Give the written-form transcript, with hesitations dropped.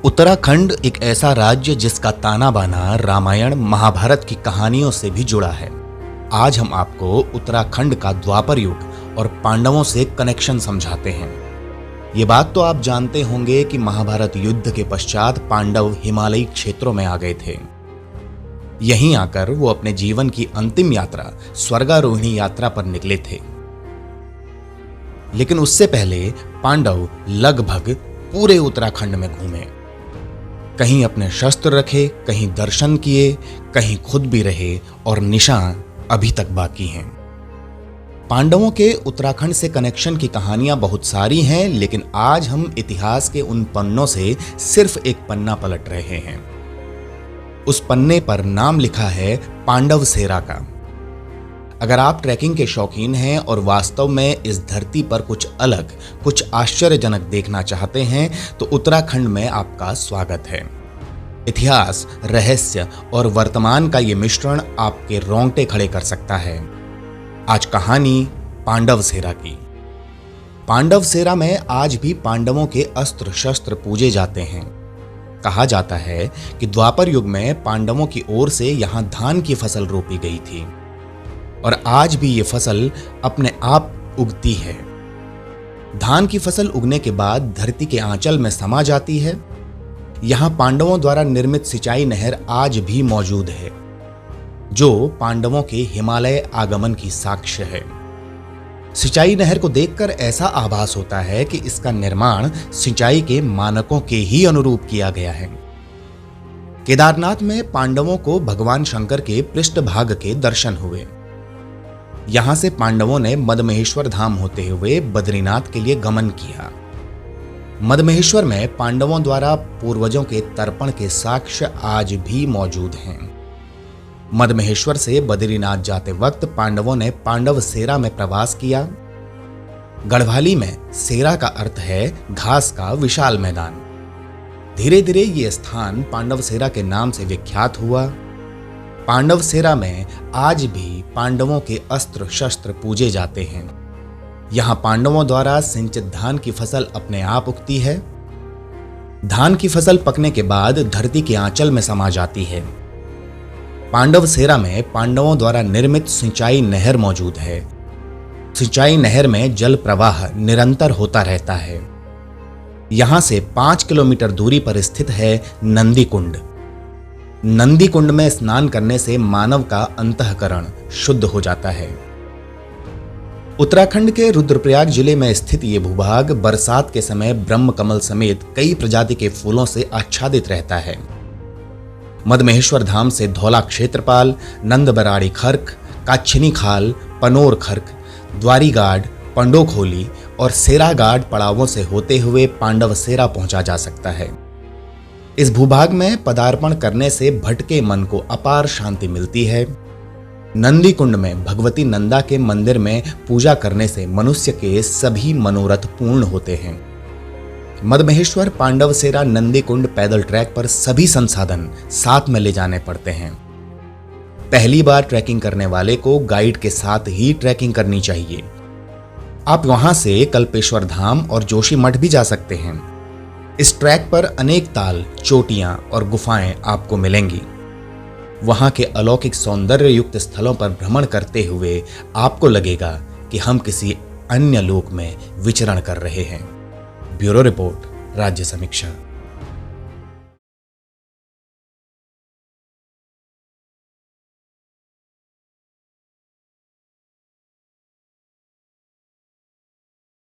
उत्तराखंड एक ऐसा राज्य जिसका ताना बाना रामायण महाभारत की कहानियों से भी जुड़ा है। आज हम आपको उत्तराखंड का द्वापर युग और पांडवों से कनेक्शन समझाते हैं। ये बात तो आप जानते होंगे कि महाभारत युद्ध के पश्चात पांडव हिमालयी क्षेत्रों में आ गए थे। यहीं आकर वो अपने जीवन की अंतिम यात्रा स्वर्गारोहिणी यात्रा पर निकले थे। लेकिन उससे पहले पांडव लगभग पूरे उत्तराखंड में घूमे। कहीं अपने शस्त्र रखे, कहीं दर्शन किए, कहीं खुद भी रहे और निशान अभी तक बाकी हैं। पांडवों के उत्तराखंड से कनेक्शन की कहानियां बहुत सारी हैं, लेकिन आज हम इतिहास के उन पन्नों से सिर्फ एक पन्ना पलट रहे हैं। उस पन्ने पर नाम लिखा है पांडव सेरा का। अगर आप ट्रैकिंग के शौकीन हैं और वास्तव में इस धरती पर कुछ अलग, कुछ आश्चर्यजनक देखना चाहते हैं तो उत्तराखंड में आपका स्वागत है। इतिहास, रहस्य और वर्तमान का ये मिश्रण आपके रोंगटे खड़े कर सकता है। आज कहानी पांडव सेरा की। पांडव सेरा में आज भी पांडवों के अस्त्र शस्त्र पूजे जाते हैं। कहा जाता है कि द्वापर युग में पांडवों की ओर से यहां धान की फसल रोपी गई थी और आज भी ये फसल अपने आप उगती है। धान की फसल उगने के बाद धरती के आंचल में समा जाती है। यहां पांडवों द्वारा निर्मित सिंचाई नहर आज भी मौजूद है, जो पांडवों के हिमालय आगमन की साक्ष्य है। सिंचाई नहर को देखकर ऐसा आभास होता है कि इसका निर्माण सिंचाई के मानकों के ही अनुरूप किया गया है। केदारनाथ में पांडवों को भगवान शंकर के पृष्ठभाग के दर्शन हुए। यहां से पांडवों ने मदमहेश्वर धाम होते हुए बद्रीनाथ के लिए गमन किया। मदमहेश्वर में पांडवों द्वारा पूर्वजों के तर्पण के साक्ष्य आज भी मौजूद हैं। मदमहेश्वर से बद्रीनाथ जाते वक्त पांडवों ने पांडव सेरा में प्रवास किया। गढ़वाली में सेरा का अर्थ है घास का विशाल मैदान। धीरे धीरे ये स्थान पांडव सेरा के नाम से विख्यात हुआ। पांडव सेरा में आज भी पांडवों के अस्त्र शस्त्र पूजे जाते हैं। यहां पांडवों द्वारा सिंचित धान की फसल अपने आप उगती है। धान की फसल पकने के बाद धरती के आंचल में समा जाती है। पांडव सेरा में पांडवों द्वारा निर्मित सिंचाई नहर मौजूद है। सिंचाई नहर में जल प्रवाह निरंतर होता रहता है। यहां से 5 किलोमीटर दूरी पर स्थित है नंदी कुंड। नंदी कुंड में स्नान करने से मानव का अंतःकरण शुद्ध हो जाता है। उत्तराखंड के रुद्रप्रयाग जिले में स्थित ये भूभाग बरसात के समय ब्रह्म कमल समेत कई प्रजाति के फूलों से आच्छादित रहता है। मदमहेश्वर धाम से धौला क्षेत्रपाल, नंदबराड़ी खर्क, काछनी खाल, पनोर खर्क, द्वारीगाड, पंडोखोली और सेरागाड पड़ावों से होते हुए पांडव सेरा पहुंचा जा सकता है। इस भूभाग में पदार्पण करने से भटके मन को अपार शांति मिलती है। नंदी कुंड में भगवती नंदा के मंदिर में पूजा करने से मनुष्य के सभी मनोरथ पूर्ण होते हैं। मदमहेश्वर, पांडव सेरा, नंदी कुंड पैदल ट्रैक पर सभी संसाधन साथ में ले जाने पड़ते हैं। पहली बार ट्रैकिंग करने वाले को गाइड के साथ ही ट्रैकिंग करनी चाहिए। आप वहां से कल्पेश्वर धाम और जोशीमठ भी जा सकते हैं। इस ट्रैक पर अनेक ताल, चोटियां और गुफाएं आपको मिलेंगी। वहां के अलौकिक सौंदर्य युक्त स्थलों पर भ्रमण करते हुए आपको लगेगा कि हम किसी अन्य लोक में विचरण कर रहे हैं। ब्यूरो रिपोर्ट, राज्य समीक्षा।